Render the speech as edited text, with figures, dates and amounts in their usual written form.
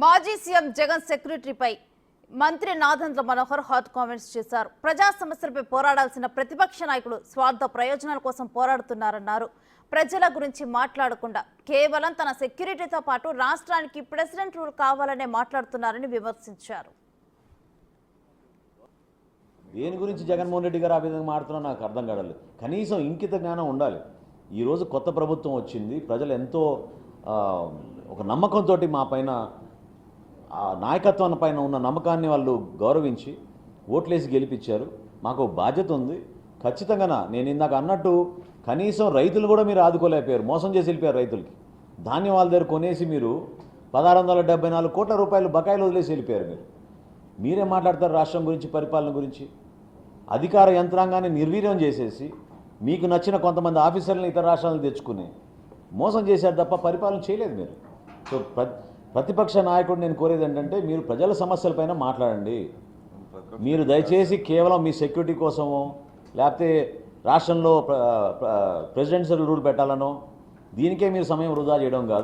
మాజీ సీఎం జగన్ సెక్రటరీపై మంత్రి Nadendla Manohar hot comments చేశారు. ప్రజా సమస్యలపై పోరాడాల్సిన ప్రతిపక్ష నాయకులు స్వార్థ ప్రయోజనాల కోసం పోరాడుతున్నారన్నారు. ప్రజల గురించి మాట్లాడకుండా కేవలం తన సెక్యూరిటీతో పాటు రాష్ట్రానికి ప్రెసిడెంట్ రూల్ కావాలనే మాట్లాడుతున్నారని విమర్శించారు. దేని గురించి జగన్మోహన్ రెడ్డి గారు ఆ విధంగా మాట్లాడుతున్నా నాకు అర్థం కావట్లేదు. కనీసం ఇంకిత జ్ఞానం ఉండాలి. ఈరోజు కొత్త ప్రభుత్వం వచ్చింది, ప్రజలు ఎంతో ఒక నమ్మకంతో మా పైన నాయకత్వాన్ని పైన ఉన్న నమ్మకాన్ని వాళ్ళు గౌరవించి ఓట్లేసి గెలిపించారు. మాకు బాధ్యత ఉంది. ఖచ్చితంగా నేను ఇందాక అన్నట్టు కనీసం రైతులు కూడా మీరు ఆదుకోలేకపోయారు, మోసం చేసి వెళ్ళిపోయారు. రైతులకి ధాన్యం వాళ్ళ దగ్గర కొనేసి మీరు 1674 కోట్ల రూపాయలు బకాయిలు వదిలేసి వెళ్ళిపోయారు. మీరేం మాట్లాడతారు రాష్ట్రం గురించి, పరిపాలన గురించి? అధికార యంత్రాంగాన్ని నిర్వీర్యం చేసేసి మీకు నచ్చిన కొంతమంది ఆఫీసర్లను ఇతర రాష్ట్రాలను తెచ్చుకుని మోసం చేశారు తప్ప పరిపాలన చేయలేదు మీరు. సో ప్రతిపక్ష నాయకుడు నేను కోరేది ఏంటంటే మీరు ప్రజల సమస్యలపైన మాట్లాడండి. మీరు దయచేసి కేవలం మీ సెక్యూరిటీ కోసమో లేకపోతే రాష్ట్రంలో ప్రెసిడెన్షియల్ రూల్ పెట్టాలనో దీనికే మీరు సమయం వృధా చేయడం కాదు.